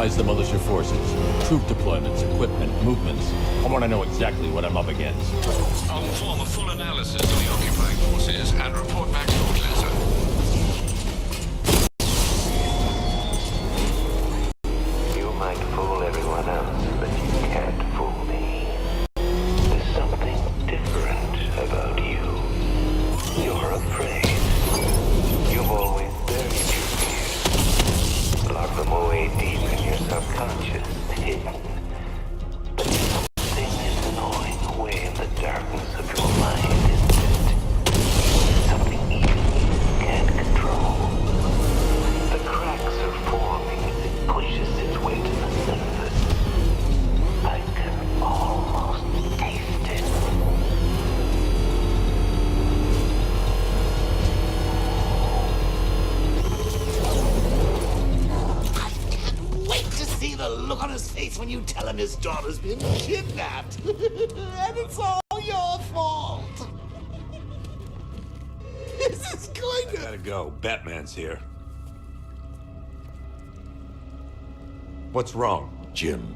Analyze the militia forces, troop deployments, equipment, movements. I want to know exactly what I'm up against. I'll perform a full analysis of the occupying forces and report back shortly, sir. You might fool everyone else, but you can't fool me. There's something different about you. You're afraid. You've always buried your fears. Lock them away deep in your subconscious, hidden. But something is gnawing away in the darkness of your mind, isn't it? Something even you can't control. The cracks are forming as it pushes its way to the surface. I can almost taste it. Wait to see the look on his face when you tell him his daughter's been kidnapped. And it's all your fault. This is going to... Gotta go. Batman's here. What's wrong? Jim,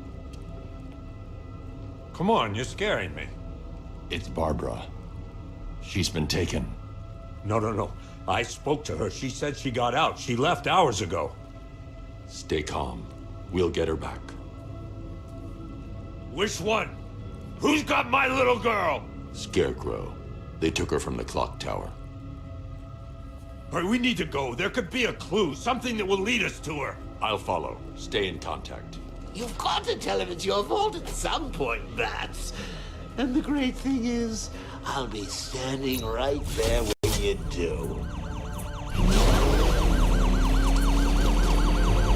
Come on, you're scaring me. it's Barbara. She's been taken. No. I spoke to her. She said she got out. She left hours ago. Stay calm. We'll get her back. Which one? Who's got my little girl? Scarecrow. They took her from the clock tower. All right, we need to go. There could be a clue, something that will lead us to her. I'll follow. Stay in contact. You've got to tell him it's your fault at some point, Bats. And the great thing is, I'll be standing right there when you do.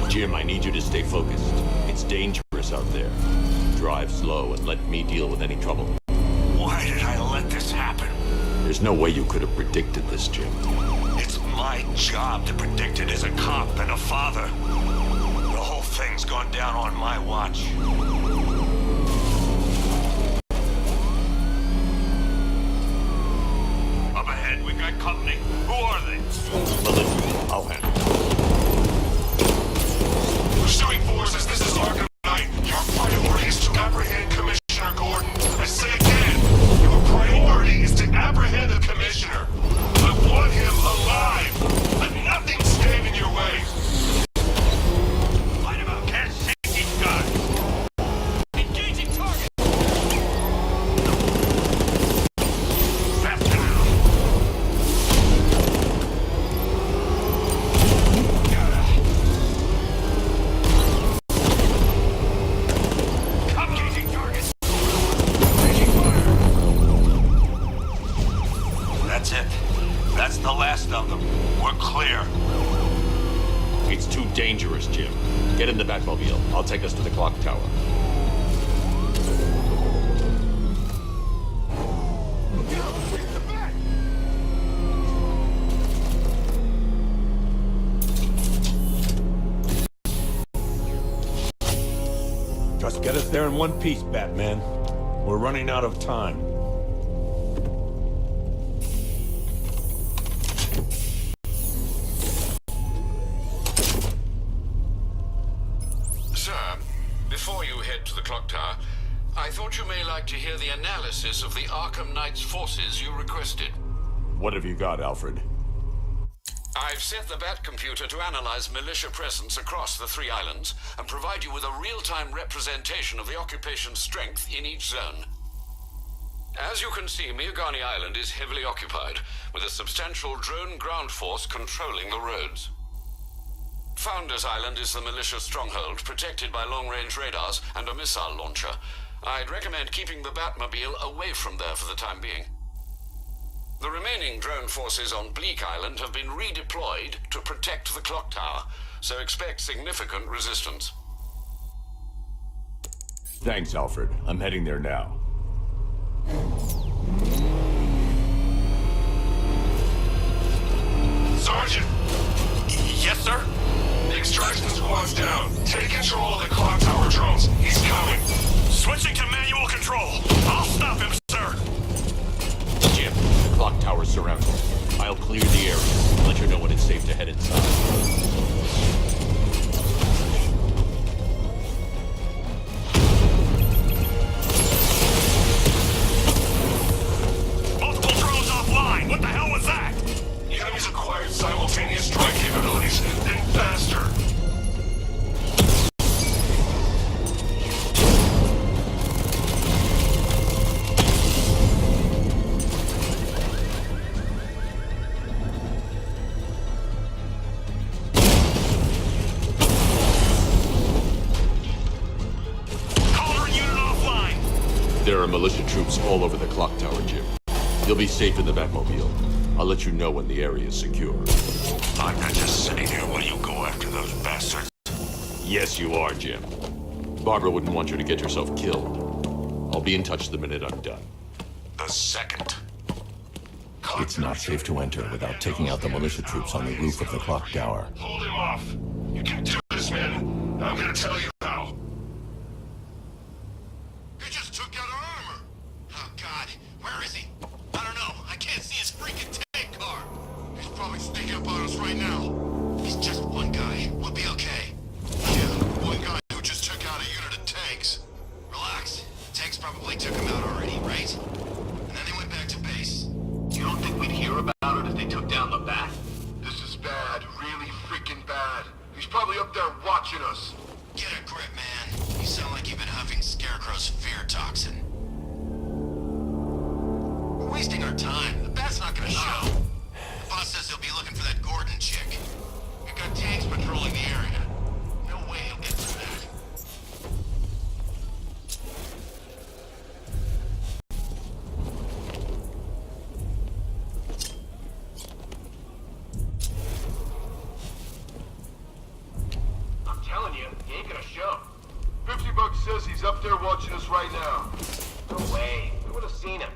Jim, I need you to stay focused. It's dangerous out there. Drive slow and let me deal with any trouble. Why did I let this happen? There's no way you could have predicted this, Jim. It's my job to predict it as a cop and a father. The whole thing's gone down on my watch. Up ahead, we got company. Who are they? Melissa, I'll handle it. Pursuing forces, this is Arkham Knight. Your priority is to apprehend Commissioner Gordon. I say again, your priority is to apprehend the Commissioner. I want him alive. Let nothing stand in your way. Light him up. Can't see each guy. Engaging target. Left now. Engaging target. Taking fire. That's it. That's the last of them. We're clear. It's too dangerous, Jim. Get in the Batmobile. I'll take us to the clock tower. Just get us there in one piece, Batman. We're running out of time. Sir, before you head to the clock tower, I thought you may like to hear the analysis of the Arkham Knight's forces you requested. What have you got, Alfred? I've set the Bat computer to analyze militia presence across the 3 islands and provide you with a real-time representation of the occupation's strength in each zone. As you can see, Miagani Island is heavily occupied, with a substantial drone ground force controlling the roads. Founders Island is the militia stronghold, protected by long-range radars and a missile launcher. I'd recommend keeping the Batmobile away from there for the time being. The remaining drone forces on Bleak Island have been redeployed to protect the clock tower, so expect significant resistance. Thanks, Alfred. I'm heading there now. Sergeant! Yes, sir? The extraction squad's down. Take control of the clock tower drones. He's coming. Switching to manual control. I'll stop him, sir. Jim, the clock tower's surrounded. I'll clear the area and let you know when it's safe to head inside. militia troops all over the clock tower, Jim. You'll be safe in the Batmobile. I'll let you know when the area is secure. I'm not just sitting here while you go after those bastards. Yes, you are, Jim. Barbara wouldn't want you to get yourself killed. I'll be in touch the minute I'm done. The second. It's not safe to enter without taking out the militia troops on the roof of the clock tower. Hold him off. You can do this, man. I'm gonna tell you how. He just took out our armor. Oh, God. Where is he? I don't know. I can't see his freaking tank car. He's probably sneaking up on us right now. He's just one guy. We'll be okay. Yeah, one guy who just took out a unit of tanks. Relax. Tanks probably took him out already, right? And then they went back to base. You don't think we'd hear about it if they took down the Bat? This is bad. Really freaking bad. He's probably up there watching us. Get a grip, man. You sound like you've been huffing Scarecrow's fear toxin. We're wasting our time. The Bat's not gonna show. The boss says he'll be looking for that Gordon chick. We've got tanks patrolling the area. No way he'll get through that. I'm telling you, he ain't gonna show. $50 says he's up there watching us right now. No way. We would have seen him.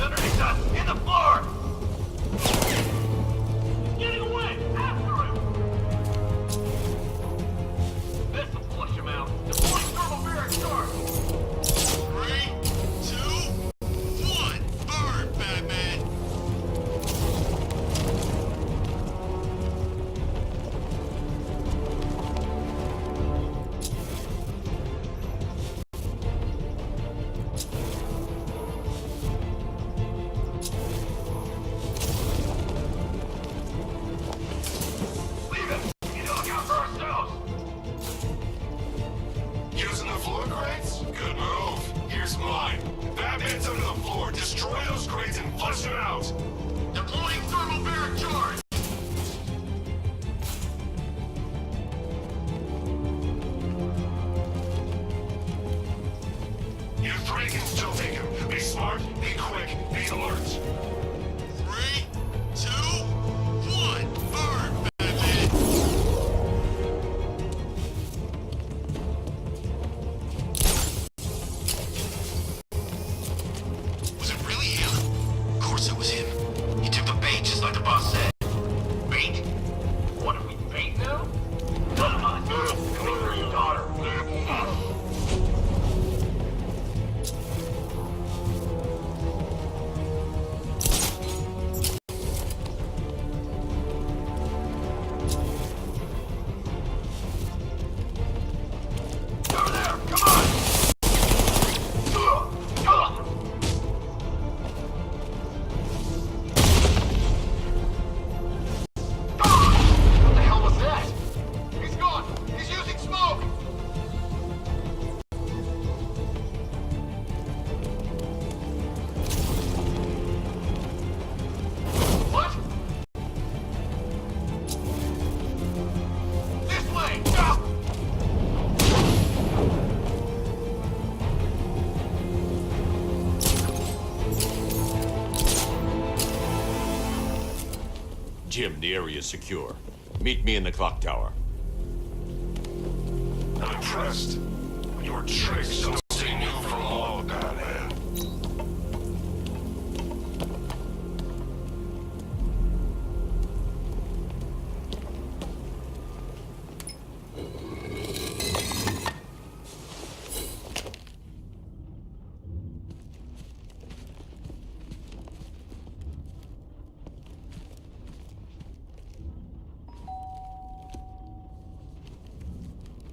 Underneath us! In the floor! Getting away! After him! This'll flush him out. Deploying thermobaric charge! 3, 2, 1. Burn, Batman! Leave it! We need to look out for ourselves! Using the floor crates? Good move. Here's mine. Batman's under the floor. Destroy those crates and flush them out. Deploying thermobaric charge! You three can still take him. Be smart, be quick, be alert. 3, 2, 1. Burn, Batman! Was it really him? Of course it was him. He took the bait just like the boss said. Bait? What if we bait now? Come on, coming for your daughter. Over there, come on! What the hell was that? He's gone! He's using smoke! What? This way! Go! Jim, the area is secure. Meet me in the clock tower. I'm impressed. Your tricks don't stay new for long, Batman.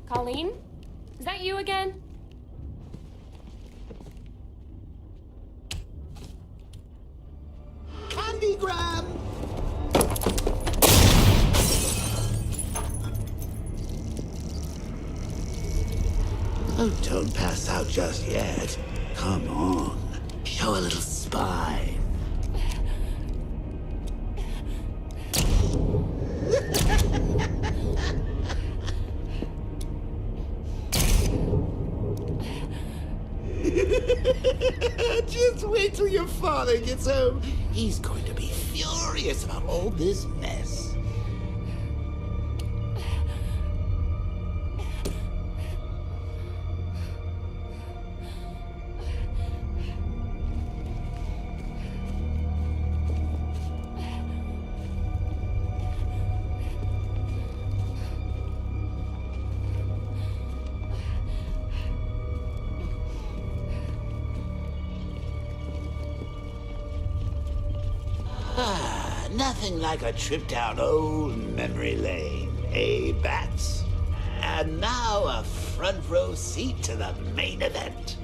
Colleen? Is that you again? Candygram! Oh, don't pass out just yet. Come on. You're a little spy. Just wait till your father gets home. He's going to be furious about all this mess. Nothing like a trip down old memory lane, eh, Bats? And now a front row seat to the main event.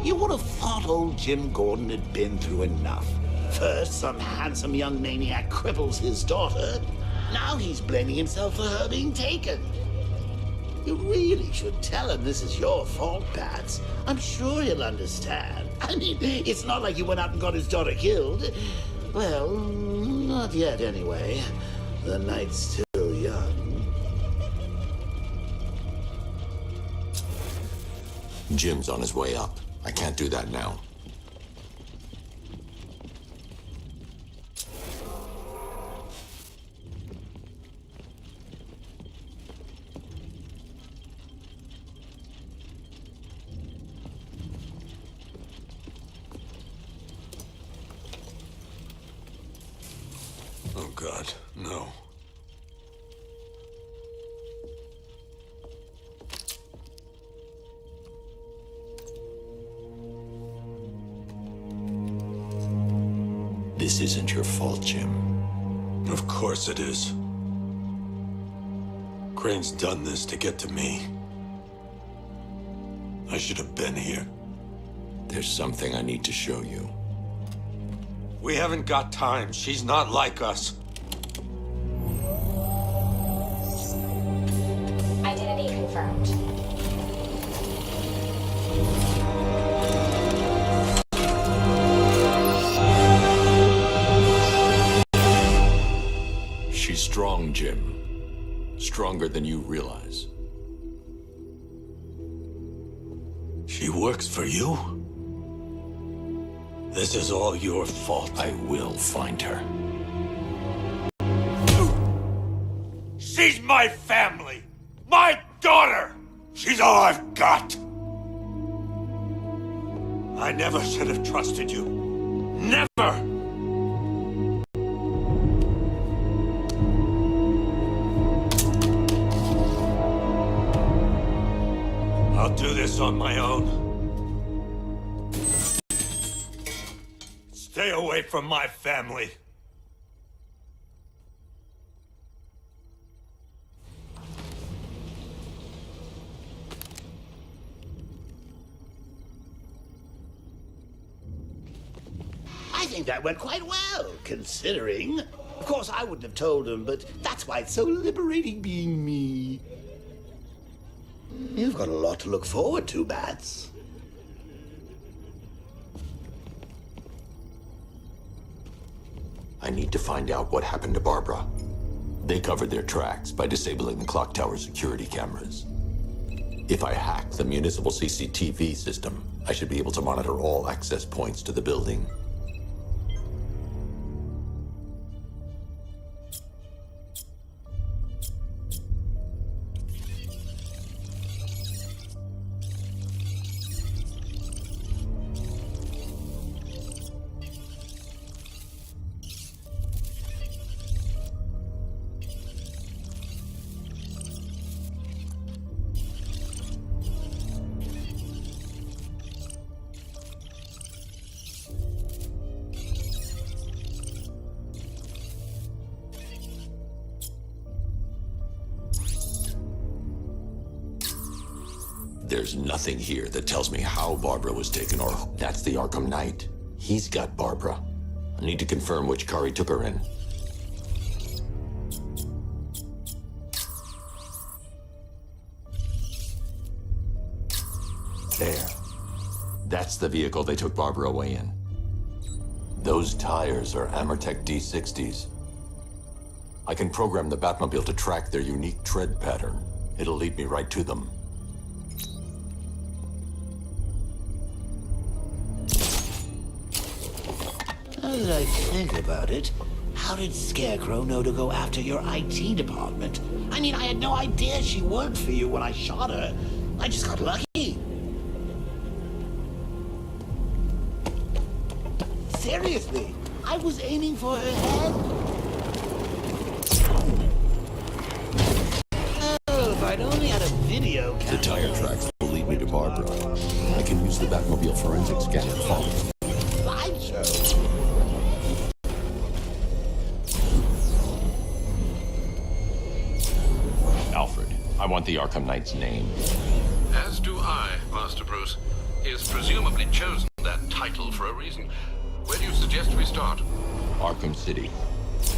You would have thought old Jim Gordon had been through enough. First, some handsome young maniac cripples his daughter. Now he's blaming himself for her being taken. You really should tell him this is your fault, Bats. I'm sure he'll understand. I mean, it's not like you went out and got his daughter killed. Well, not yet anyway. The night's still young. Jim's on his way up. I can't do that now. Oh, God, no. This isn't your fault, Jim. Of course it is. Crane's done this to get to me. I should have been here. There's something I need to show you. We haven't got time. She's not like us. Identity confirmed. She's strong, Jim. Stronger than you realize. She works for you? This is all your fault. I will find her. She's my family! My daughter! She's all I've got! I never should have trusted you. Never! I'll do this on my own. Stay away from my family. I think that went quite well, considering. Of course, I wouldn't have told him, but that's why it's so liberating being me. You've got a lot to look forward to, Bats. I need to find out what happened to Barbara. They covered their tracks by disabling the clock tower security cameras. If I hack the municipal CCTV system, I should be able to monitor all access points to the building. There's nothing here that tells me how Barbara was taken or... That's the Arkham Knight. He's got Barbara. I need to confirm which car he took her in. There. That's the vehicle they took Barbara away in. Those tires are Amertech D60s. I can program the Batmobile to track their unique tread pattern. It'll lead me right to them. Now that I think about it, how did Scarecrow know to go after your IT department? I mean, I had no idea she worked for you when I shot her. I just got lucky. Seriously, I was aiming for her head. Oh, if I'd only had a video camera. The tire tracks will lead me to Barbara. I can use the Batmobile forensic scanner to follow. Slideshow. Alfred, I want the Arkham Knight's name. As do I, Master Bruce. He has presumably chosen that title for a reason. Where do you suggest we start? Arkham City.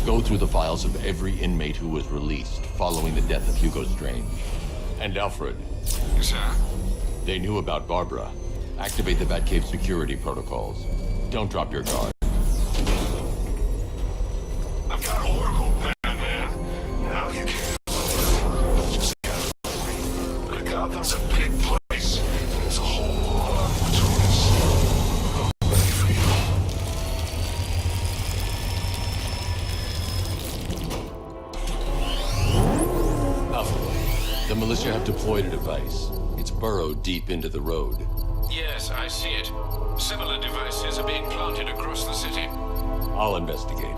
Go through the files of every inmate who was released following the death of Hugo Strange. And Alfred, Sir? they knew about Barbara. Activate the Batcave security protocols. Don't drop your guard. I've got Oracle, Batman. Now you can. Just gotta wait. But Gotham's a big place. And there's a whole lot of opportunities. I'm ready for you. Alfred, the militia have deployed a device. It's burrowed deep into the road. Yes, I see it. Similar devices are being planted across the city. I'll investigate.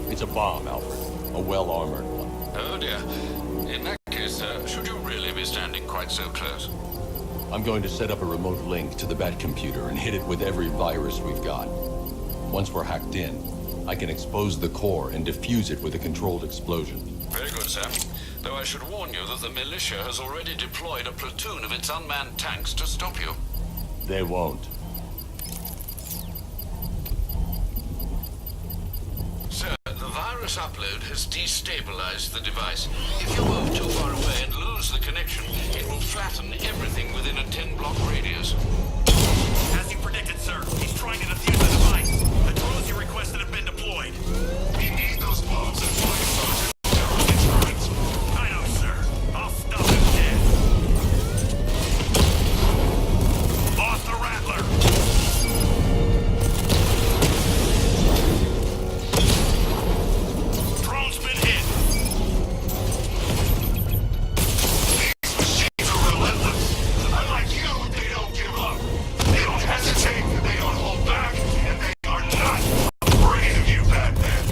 It's a bomb, Alfred. A well-armored one. Oh dear. In that case, should you really be standing quite so close? I'm going to set up a remote link to the Bat computer and hit it with every virus we've got. Once we're hacked in, I can expose the core and defuse it with a controlled explosion. Very good, sir. Though I should warn you that the militia has already deployed a platoon of its unmanned tanks to stop you. They won't. Sir, the virus upload has destabilized the device. If you move too far away and lose the connection, it will flatten everything within a 10-block radius. As you predicted, sir, he's trying to defuse the device. The drones you requested have been deployed. We need those bombs and flying soldiers to get turrets. I know, sir. I'll stop him dead. Lost the Rattler. Drone's been hit. These machines are relentless. Unlike you, they don't give up. They don't hesitate, they don't hold back, and they are not afraid of you, Batman.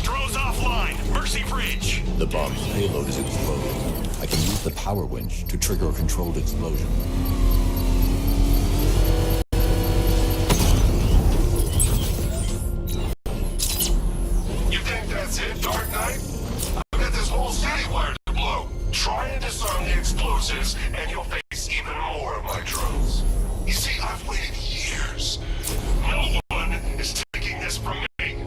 Drone's offline. Mercy Ridge. The bomb's payload is exploding. I can use the power winch to trigger a controlled explosion. You think that's it, Dark Knight? I've got this whole city wired to blow. Try and disarm the explosives, and you'll face even more of my drones. You see, I've waited years. No one is taking this from me.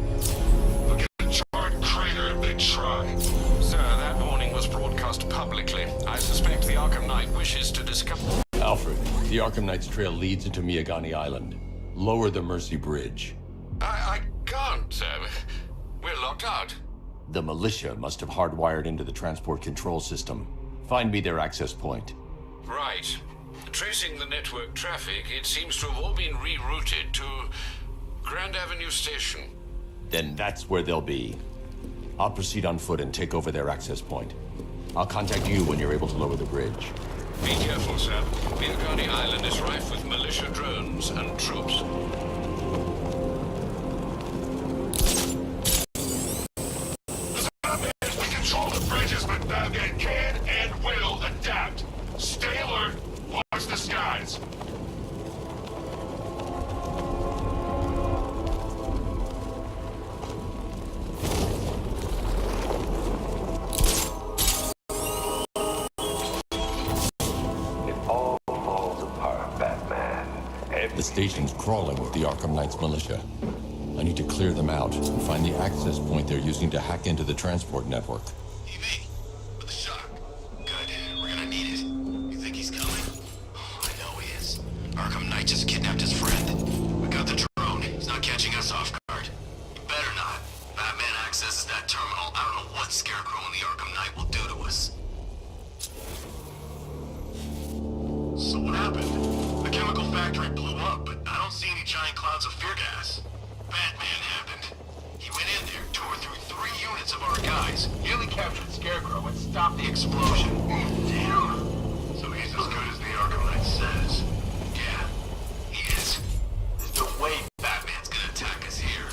Look at the charred crater if they try. Sir, that warning was broadcast publicly. I suspect the Arkham Knight wishes to discover... Alfred, the Arkham Knight's trail leads into Miagani Island. Lower the Mercy Bridge. I can't, sir. We're locked out. The militia must have hardwired into the transport control system. Find me their access point. Right. Tracing the network traffic, it seems to have all been rerouted to Grand Avenue Station. Then that's where they'll be. I'll proceed on foot and take over their access point. I'll contact you when you're able to lower the bridge. Be careful, sir. Miagani Island is rife with militia drones and troops. Batman, we control the bridges, but Batman can and will adapt. Stay alert. Watch the skies. The station's crawling with the Arkham Knights militia. I need to clear them out and find the access point they're using to hack into the transport network. EV, with the shock. Good. We're gonna need it. You think he's coming? Oh, I know he is. Arkham Knight just kidnapped his friend. We got the drone. He's not catching us off guard. He better not. Batman accesses that terminal. I don't know what Scarecrow and the Arkham Knight will do to us. So what happened? The chemical factory blew up, but I don't see any giant clouds of fear gas. Batman happened. He went in there, tore through 3 units of our guys, nearly captured Scarecrow, and stopped the explosion. Damn! So he's as good as the Arkham Knight says. Yeah, he is. There's no way Batman's gonna attack us here.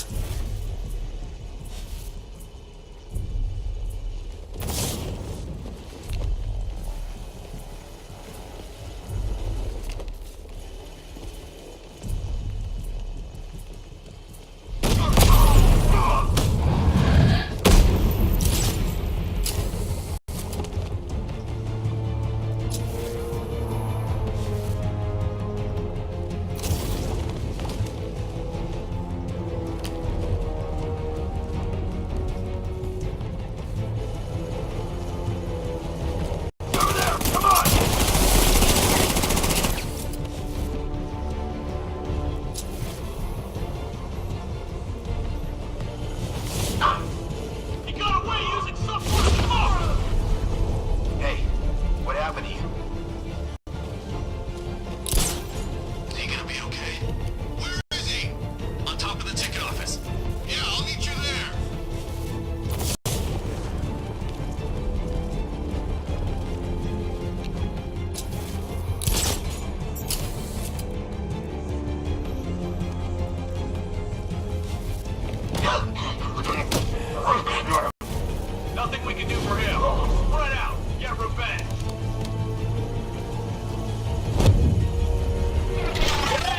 Nothing we can do for him. Spread out. Get revenge.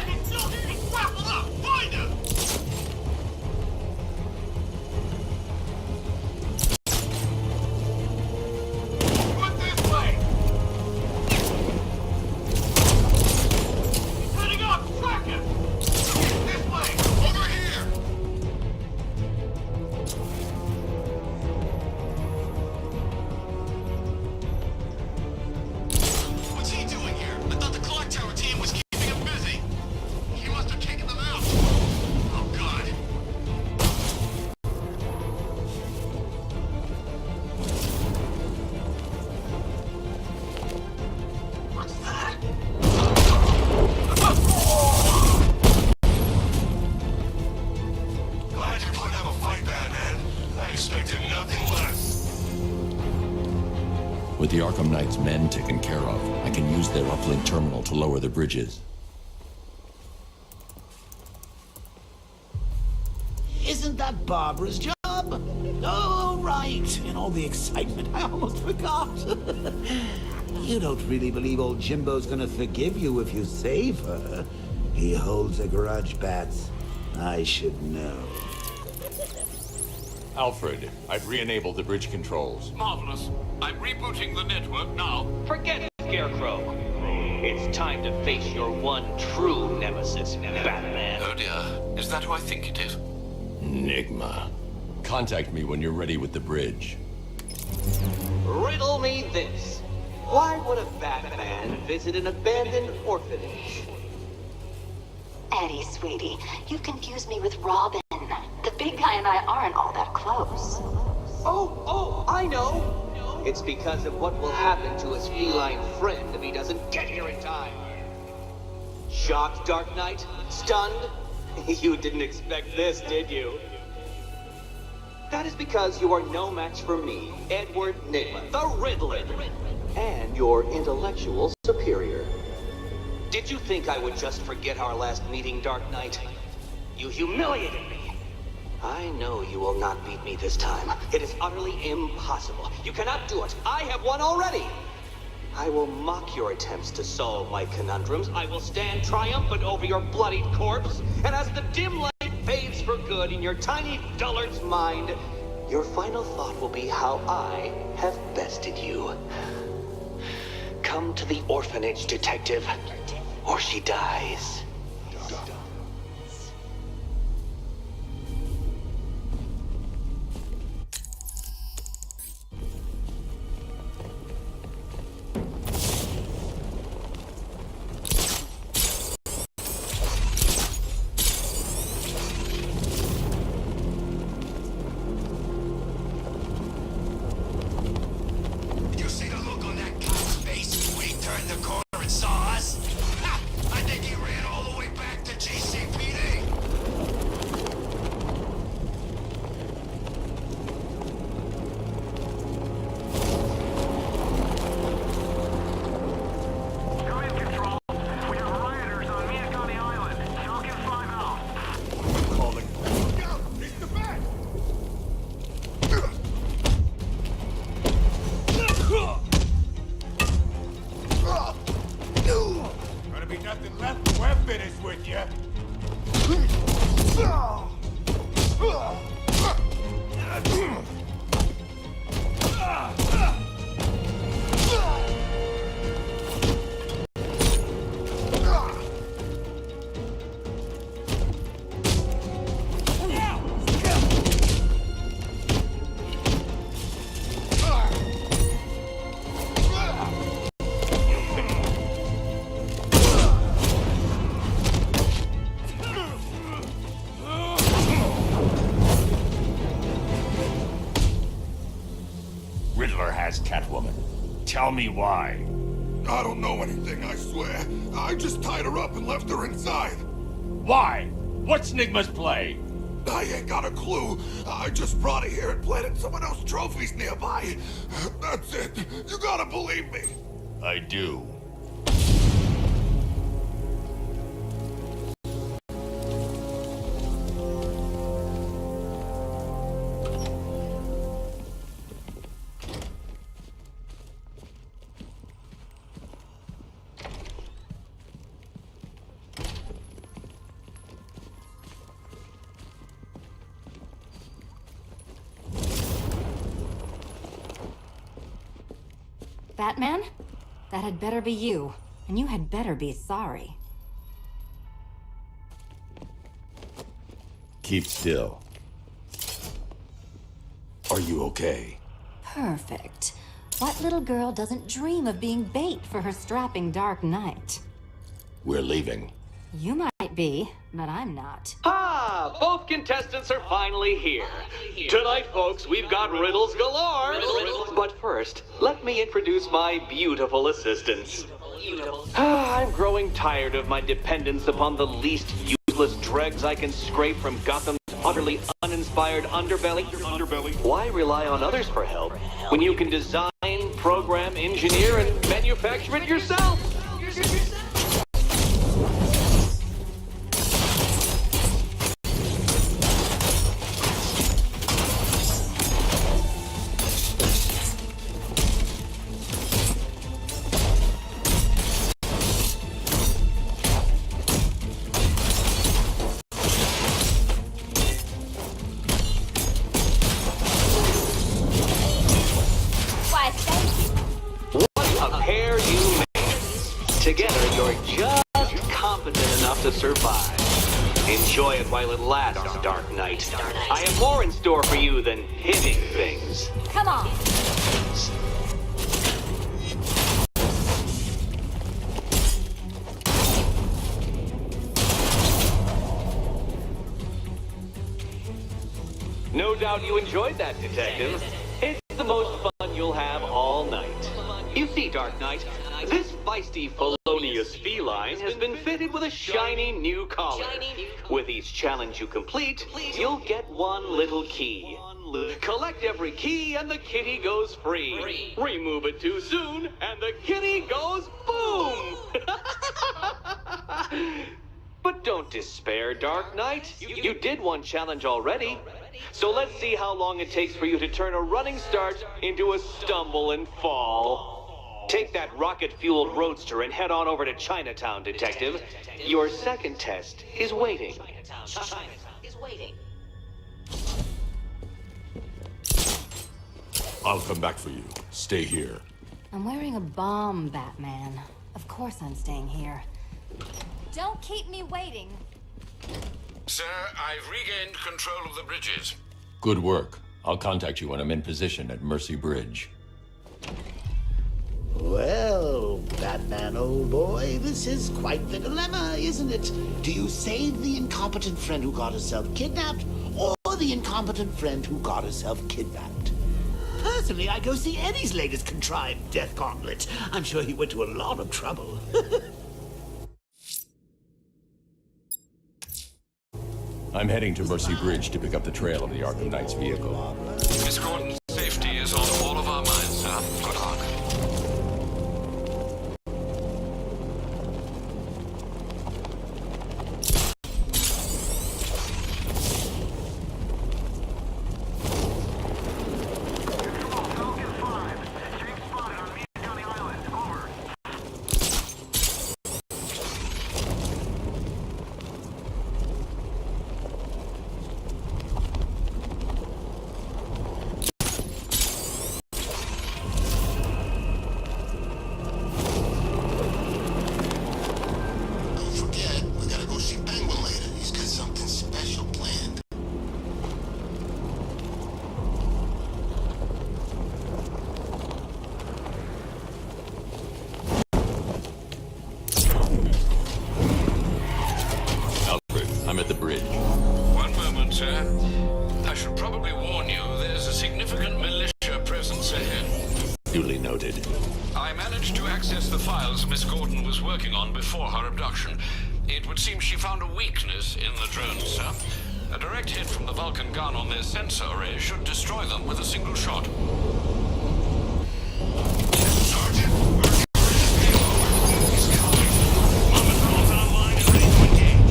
He's still here. He's grappled up. Find him. Put this way. He's heading up. Track him. This way. Over here. What's he doing here? I thought the clock tower team was keeping him busy. He must have taken them out. Oh, God. What's that? Glad you're putting up a fight, Batman. I expected nothing less. With the Arkham Knights' men taken care of, I can use their uplink terminal to lower the bridges. Isn't that Barbara's job? Oh, right. In all the excitement, I almost forgot. You don't really believe old Jimbo's gonna forgive you if you save her. He holds a grudge, Bats. I should know. Alfred, I've re-enabled the bridge controls. Marvelous. I'm rebooting the network now. Forget it, Scarecrow. It's time to face your one true nemesis, Batman. Oh dear. Is that who I think it is? Enigma. Contact me when you're ready with the bridge. Riddle me this. Why would a Batman visit an abandoned orphanage? Eddie, sweetie, you confused me with Robin. The big guy and I aren't all that close. Oh, I know. It's because of what will happen to his feline friend if he doesn't get here in time. Shocked, Dark Knight? Stunned? You didn't expect this, did you? That is because you are no match for me, Edward Nygma, the Riddler, and your intellectual superior. Did you think I would just forget our last meeting, Dark Knight? You humiliated me. I know you will not beat me this time. It is utterly impossible. You cannot do it. I have won already. I will mock your attempts to solve my conundrums. I will stand triumphant over your bloodied corpse. And as the dim light fades for good in your tiny dullard's mind, your final thought will be how I have bested you. Come to the orphanage, detective, or she dies. We're finished with you. Riddler has Catwoman. Tell me why. I don't know anything, I swear. I just tied her up and left her inside. Why? What's Nigma's play? I ain't got a clue. I just brought her here and planted someone else's trophies nearby. That's it. You gotta believe me. I do. Batman? That had better be you. And you had better be sorry. Keep still. Are you okay? Perfect. What little girl doesn't dream of being bait for her strapping Dark Knight? We're leaving. You might be, but I'm not. Ah, both contestants are finally here. Tonight, folks, we've got riddles galore. But first, let me introduce my beautiful assistants. I'm growing tired of my dependence upon the least useless dregs I can scrape from Gotham's utterly uninspired underbelly. Why rely on others for help when you can design, program, engineer, and manufacture it yourself? Together, you're just competent enough to survive. Enjoy it while it lasts, Dark Knight. I have more in store for you than hitting things. Come on! No doubt you enjoyed that, Detective. It's the most fun you'll have all night. You see, Dark Knight, this feisty felonious feline has been fitted with a shiny new collar. With each challenge you complete, you'll get one little key. Collect every key and the kitty goes free. Remove it too soon and the kitty goes boom! But don't despair, Dark Knight. You did one challenge already. So let's see how long it takes for you to turn a running start into a stumble and fall. Take that rocket-fueled roadster and head on over to Chinatown, Detective. Your second test is waiting. I'll come back for you. Stay here. I'm wearing a bomb, Batman. Of course I'm staying here. Don't keep me waiting. Sir, I've regained control of the bridges. Good work. I'll contact you when I'm in position at Mercy Bridge. Well, Batman, old boy, this is quite the dilemma, isn't it? Do you save the incompetent friend who got herself kidnapped, or the incompetent friend who got herself kidnapped? Personally, I go see Eddie's latest contrived death gauntlet. I'm sure he went to a lot of trouble. I'm heading to Mercy Bridge to pick up the trail of the Arkham Knight's vehicle. Miss Gordon's safety is on all of our minds, sir. Good luck. Noted. I managed to access the files Miss Gordon was working on before her abduction. It would seem she found a weakness in the drones, sir. A direct hit from the Vulcan gun on their sensor array should destroy them with a single shot. Sergeant, he's coming. Omicron's online and ready to engage.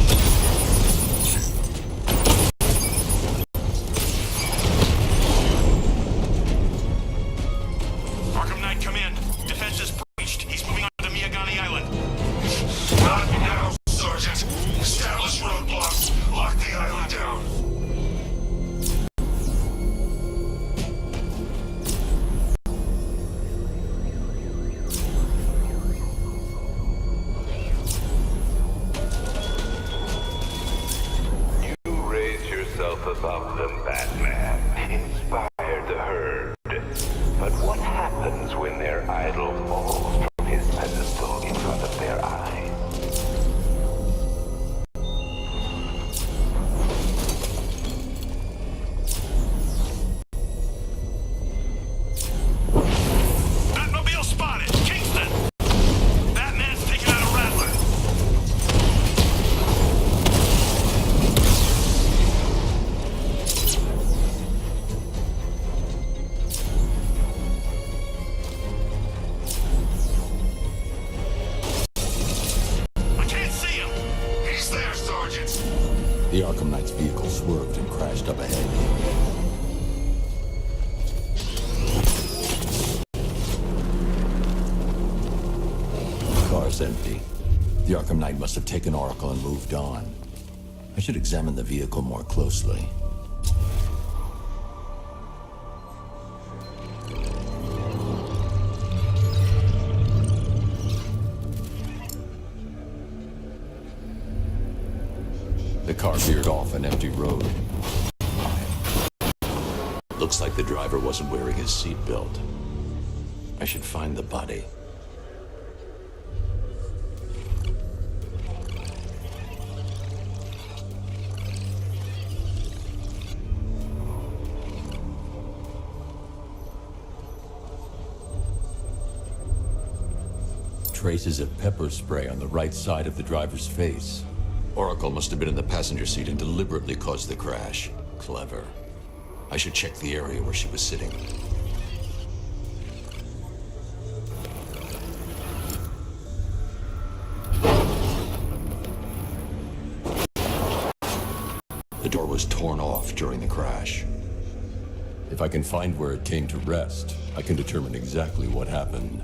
Arkham Knight, come in. Defense is breached. He's moving on to Miyagani Island. Not now, Sergeant. Establish roadblocks. Lock the island down. You raise yourself above them, Batman. Inspired the herd. But what happens when their idol falls from his pedestal in front of their eyes? Batmobile spotted! Kingston! Batman's taking out a Rattler! I can't see him! He's there, Sergeant! The Arkham Knight's vehicle swerved and crashed up ahead. The car's empty. The Arkham Knight must have taken Oracle and moved on. I should examine the vehicle more closely. The car veered off an empty road. Looks like the driver wasn't wearing his seatbelt. I should find the body. Traces of pepper spray on the right side of the driver's face. Oracle must have been in the passenger seat and deliberately caused the crash. Clever. I should check the area where she was sitting. The door was torn off during the crash. If I can find where it came to rest, I can determine exactly what happened.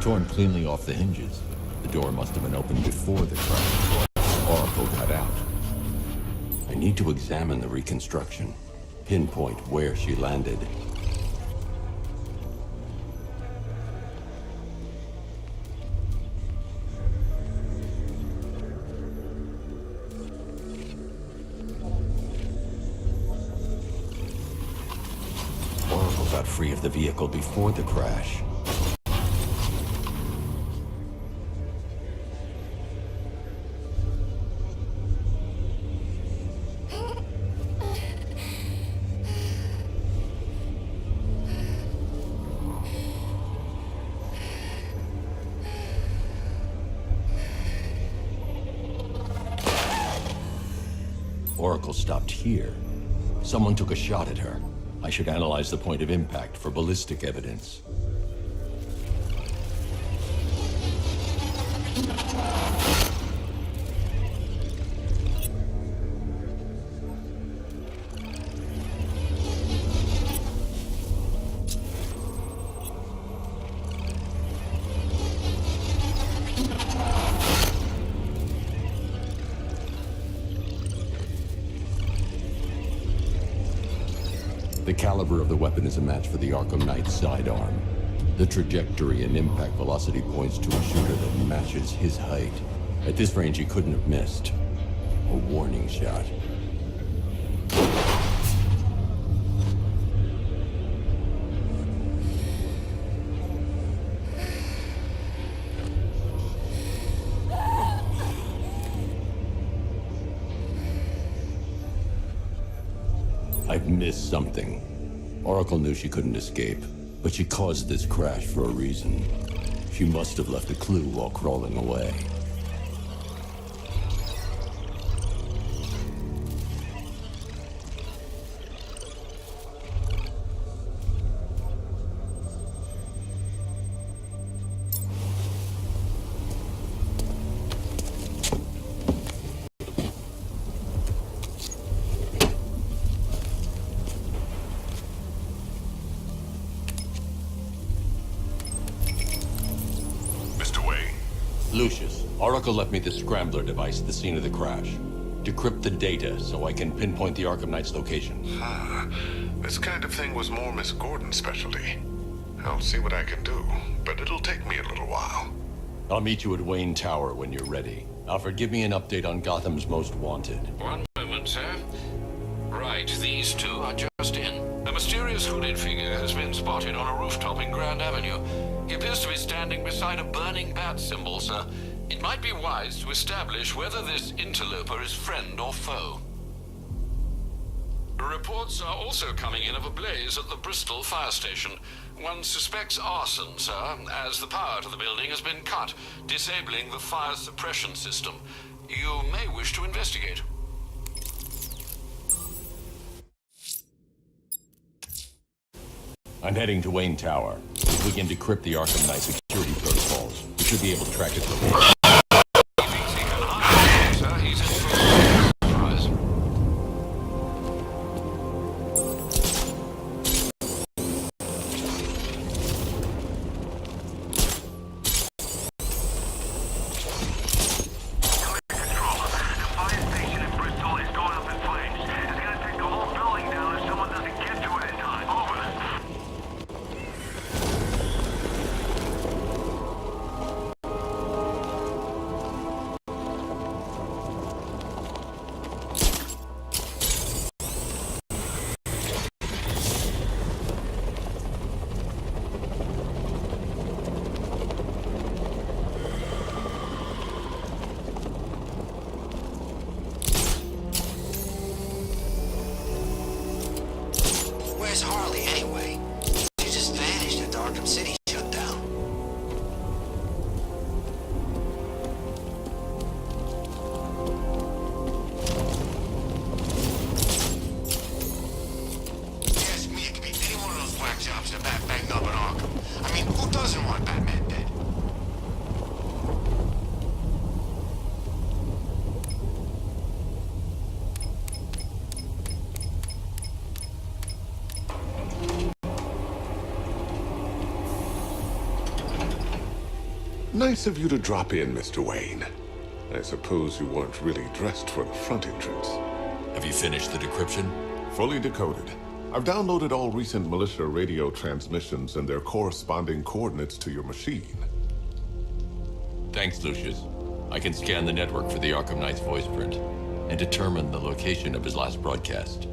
Torn cleanly off the hinges. The door must have been opened before the crash. Oracle got out. I need to examine the reconstruction. Pinpoint where she landed. Oracle got free of the vehicle before the crash. Oracle stopped here. Someone took a shot at her. I should analyze the point of impact for ballistic evidence. The caliber of the weapon is a match for the Arkham Knight's sidearm. The trajectory and impact velocity points to a shooter that matches his height. At this range, he couldn't have missed. A warning shot. Missed something. Oracle knew she couldn't escape, but she caused this crash for a reason. She must have left a clue while crawling away. Lucius, Oracle left me the scrambler device at the scene of the crash. Decrypt the data so I can pinpoint the Arkham Knight's location. This kind of thing was more Miss Gordon's specialty. I'll see what I can do, but it'll take me a little while. I'll meet you at Wayne Tower when you're ready. Alfred, give me an update on Gotham's Most Wanted. One moment, sir. Right, these two are just in. A mysterious hooded figure has been spotted on a rooftop in Grand Avenue. He appears to be standing beside a burning bat symbol, sir. It might be wise to establish whether this interloper is friend or foe. Reports are also coming in of a blaze at the Bristol fire station. One suspects arson, sir, as the power to the building has been cut, disabling the fire suppression system. You may wish to investigate. I'm heading to Wayne Tower. If we can decrypt the Arkham Knight security protocols, we should be able to track its location. He thinks he can hide, sir. He's in for a surprise. Where's Harley, anyway? She just vanished after Arkham City shut down. Yes, me, it could be any one of those black jobs that bat banged up in Arkham. I mean, who doesn't want Batman dead? Nice of you to drop in, Mr. Wayne. I suppose you weren't really dressed for the front entrance. Have you finished the decryption? Fully decoded. I've downloaded all recent militia radio transmissions and their corresponding coordinates to your machine. Thanks, Lucius. I can scan the network for the Arkham Knight's voice print and determine the location of his last broadcast.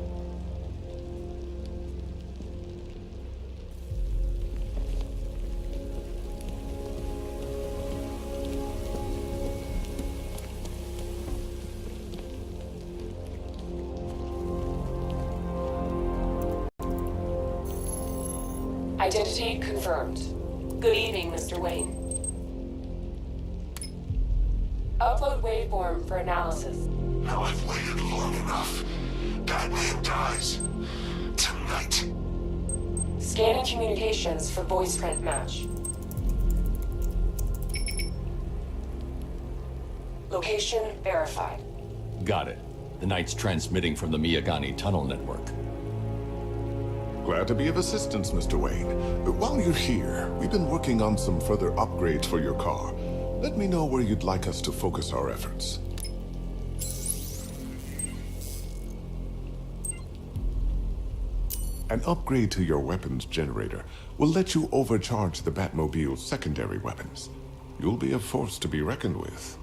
Identity confirmed. Good evening, Mr. Wayne. Upload waveform for analysis. Now I've waited long enough. Batman dies. Tonight. Scanning communications for voice print match. Location verified. Got it. The Knight's transmitting from the Miyagani tunnel network. Glad to be of assistance, Mr. Wayne. But while you're here, we've been working on some further upgrades for your car. Let me know where you'd like us to focus our efforts. An upgrade to your weapons generator will let you overcharge the Batmobile's secondary weapons. You'll be a force to be reckoned with.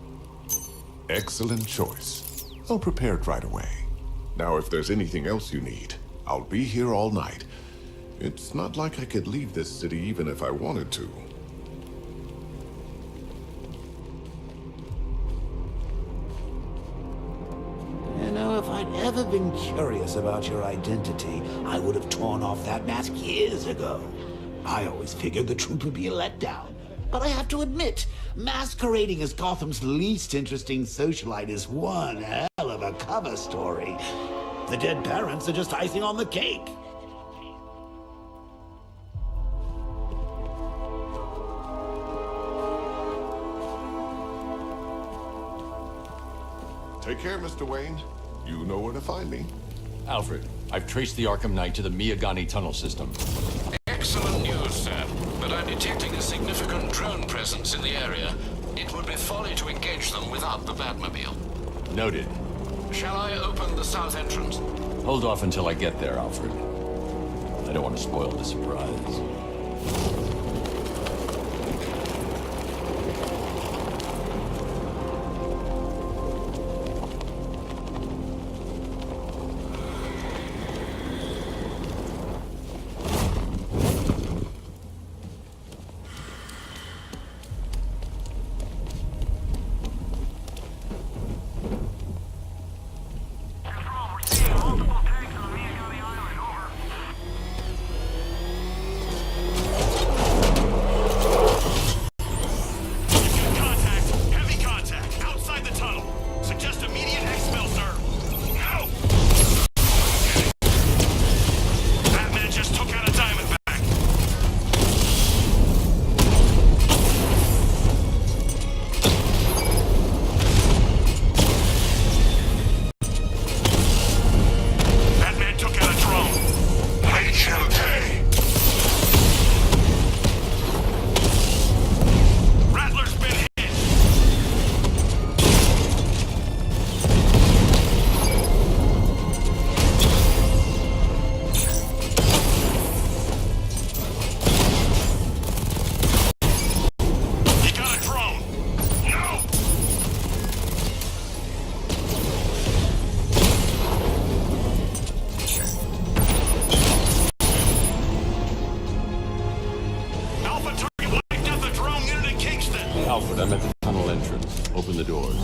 Excellent choice. I'll prepare it right away. Now, if there's anything else you need, I'll be here all night. It's not like I could leave this city even if I wanted to. You know, if I'd ever been curious about your identity, I would have torn off that mask years ago. I always figured the truth would be a letdown. But I have to admit, masquerading as Gotham's least interesting socialite is one hell of a cover story. The dead parents are just icing on the cake. Take care, Mr. Wayne. You know where to find me. Alfred, I've traced the Arkham Knight to the Miyagani tunnel system. Excellent news, sir. But I'm detecting a significant drone presence in the area. It would be folly to engage them without the Batmobile. Noted. Shall I open the south entrance? Hold off until I get there, Alfred. I don't want to spoil the surprise. Alfred, I'm at the tunnel entrance. Open the doors.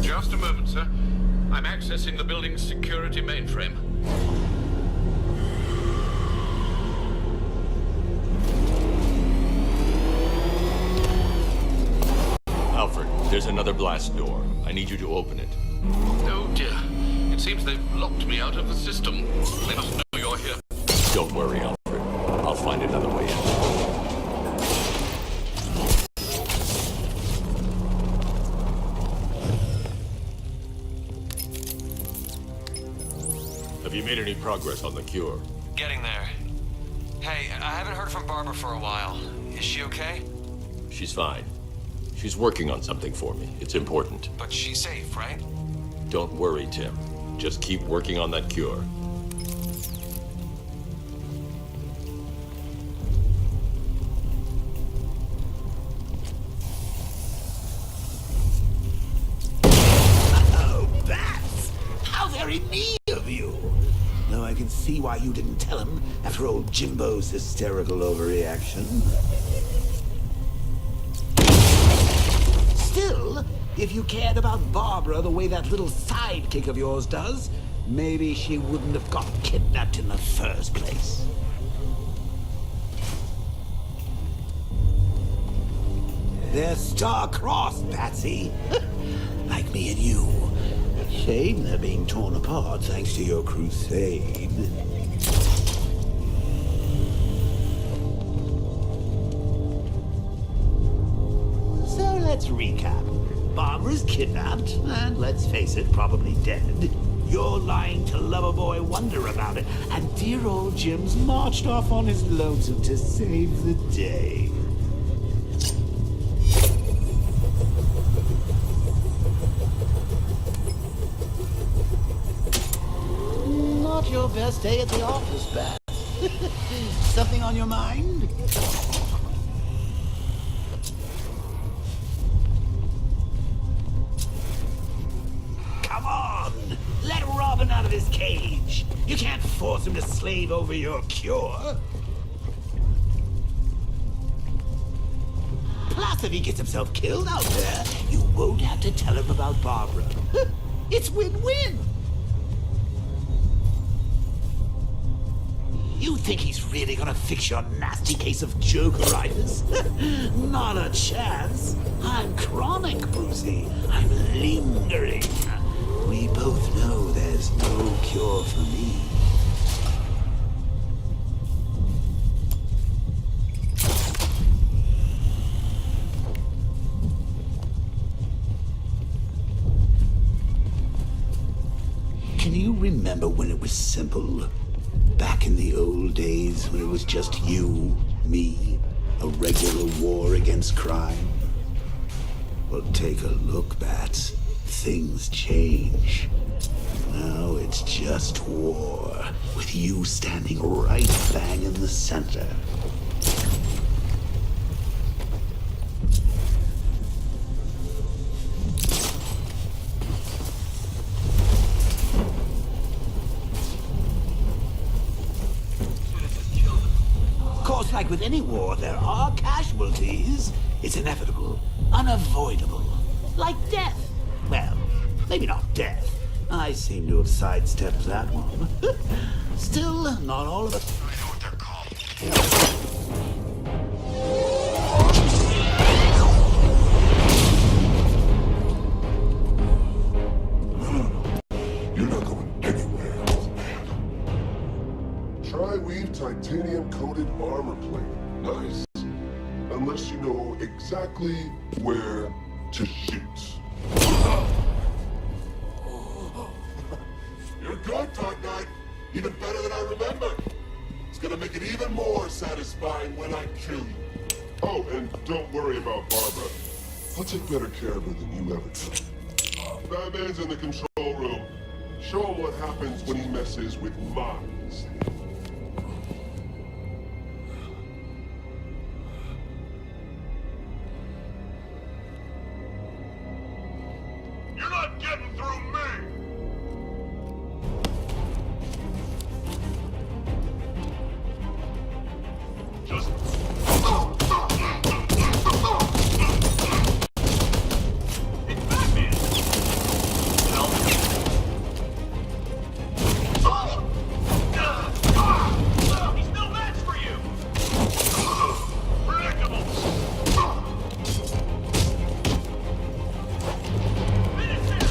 Just a moment, sir. I'm accessing the building's security mainframe. Alfred, there's another blast door. I need you to open it. Oh dear. It seems they've locked me out of the system. They must know you're here. Don't worry, Alfred. I'll find another way in. Have you made any progress on the cure? Getting there. Hey, I haven't heard from Barbara for a while. Is she okay? She's fine. She's working on something for me. It's important. But she's safe, right? Don't worry, Tim. Just keep working on that cure. Oh, Bats! How very mean of you! Though I can see why you didn't tell him after old Jimbo's hysterical overreaction. Still, if you cared about Barbara the way that little sidekick of yours does, maybe she wouldn't have got kidnapped in the first place. They're star-crossed, Patsy. Like me and you. Shame they're being torn apart thanks to your crusade. So let's recap. Barbara's kidnapped, and let's face it, probably dead. You're lying to Loverboy Wonder about it, and dear old Jim's marched off on his lonesome to save the day. Not your best day at the office, Bat. Something on your mind? Come on! Let Robin out of his cage! You can't force him to slave over your cure! Plus, if he gets himself killed out there, you won't have to tell him about Barbara. It's win-win! You think he's really gonna fix your nasty case of jokeritis? Not a chance. I'm chronic, Brucey. I'm lingering. We both know there's no cure for me. Can you remember when it was simple? Back in the old days when it was just you, me, a regular war against crime? Well, take a look, Bats. Things change. Now it's just war, with you standing right bang in the center. Of course, like with any war, there are casualties. It's inevitable, unavoidable, like death. Well, maybe not death. I seem to have sidestepped that one. Still, not all of it. I know what they're called. You're not going anywhere, old man. Tri-weave titanium-coated armor plate. Nice. Unless you know exactly where to shoot. You're good, Dark Knight. Even better than I remember. It's gonna make it even more satisfying when I kill you. Oh, and don't worry about Barbara. I'll take better care of her than you ever did. Batman's in the control room. Show him what happens when he messes with minds. You're not getting through me! Just... It's Batman! Help! He's no match for you! Predictable! Finish him!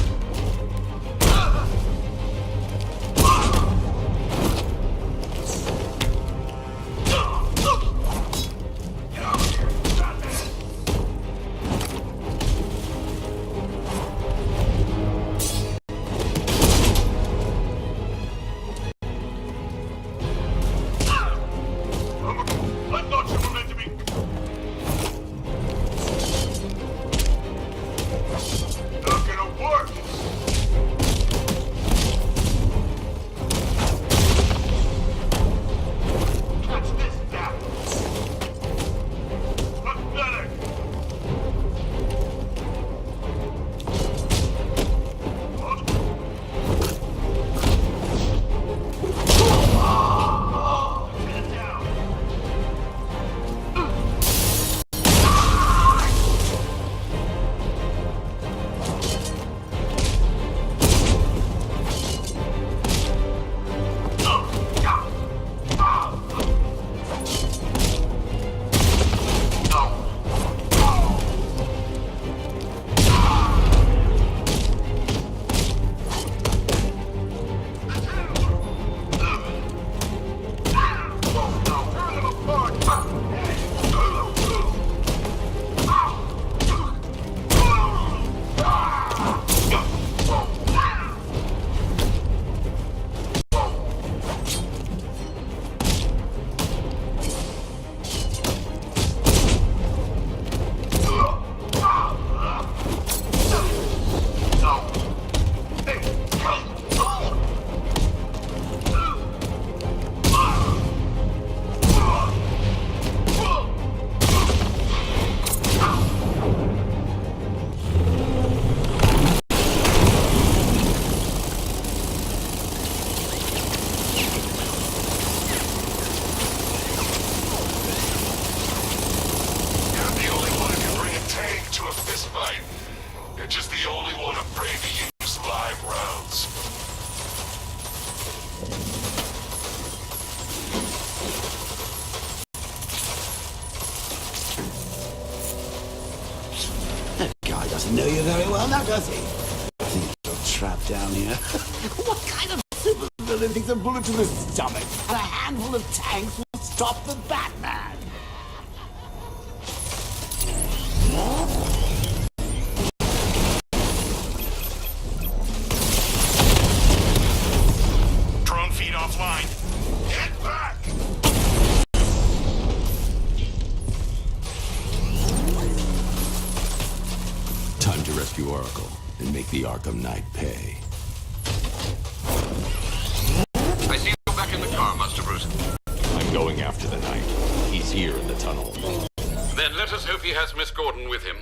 doesn't know you very well now, does he? Think you're trapped down here? What kind of supervillain thinks a bullet to the stomach and a handful of tanks will stop the Batman? Drone feed offline. Get back! Time to rescue Oracle and make the Arkham Knight pay. I see you back in the car, Master Bruce. I'm going after the Knight. He's here in the tunnel. Then let us hope he has Miss Gordon with him.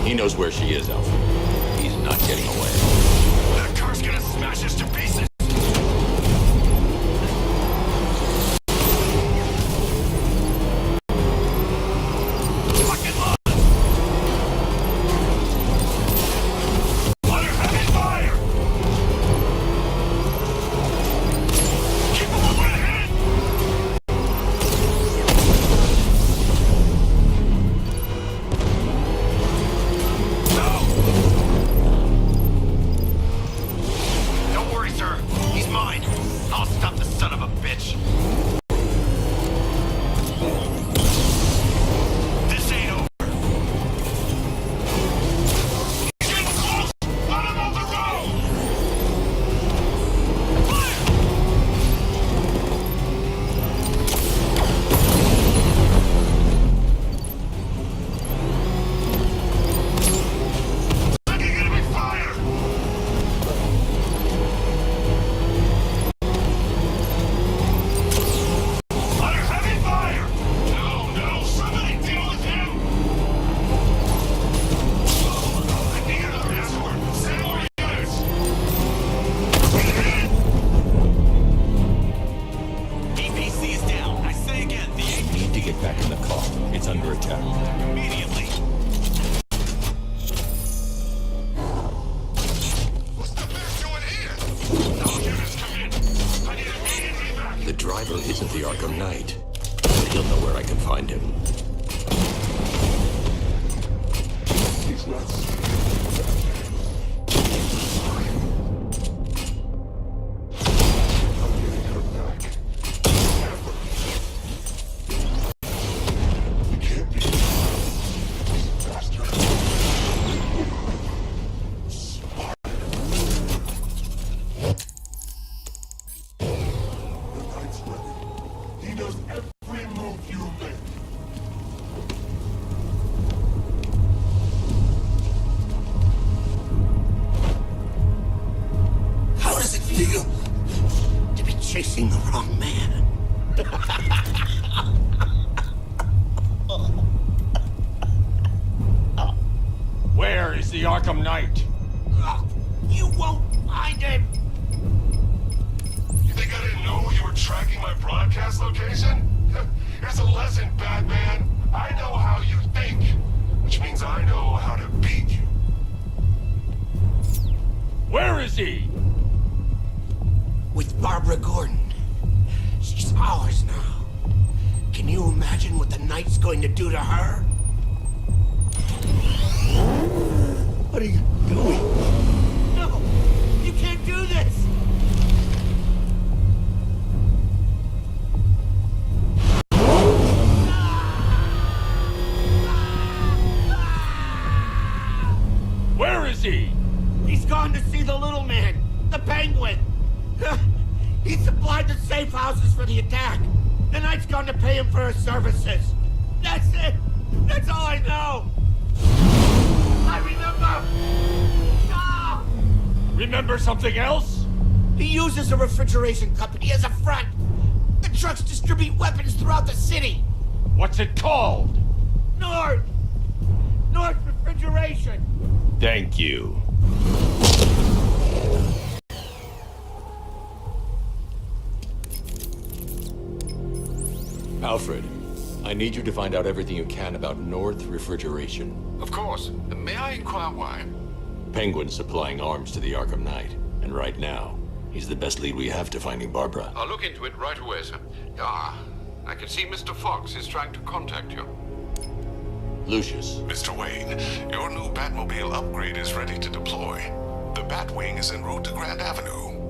He knows where she is, Alfred. He's not getting away. That car's gonna smash us to pieces! Fucking run! Under heavy fire! Keep him up ahead! Isn't the Arkham Knight, but he'll know where I can find him. He's nuts. I'm getting her back. Never. You can't be faster. Smart. He knows every move you make. How does it feel to be chasing the wrong man? Where is the Arkham Knight? You won't find him! You think I didn't know you were tracking my broadcast location? Here's a lesson, Batman. I know how you think, which means I know how to beat you. Where is he? With Barbara Gordon. She's ours now. Can you imagine what the Knight's going to do to her? What are you doing? No! You can't do this! Where is he? He's gone to see the little man, the Penguin. He supplied the safe houses for the attack. The Knight's gone to pay him for his services. That's it. That's all I know. I remember. Ah! Remember something else? He uses a refrigeration company as a front. The trucks distribute weapons throughout the city. What's it called? North Refrigeration. Thank you. Alfred, I need you to find out everything you can about North Refrigeration. Of course. May I inquire why? Penguin's supplying arms to the Arkham Knight, and right now, he's the best lead we have to finding Barbara. I'll look into it right away, sir. I can see Mr. Fox is trying to contact you. Lucius. Mr. Wayne, your new Batmobile upgrade is ready to deploy. The Batwing is en route to Grand Avenue.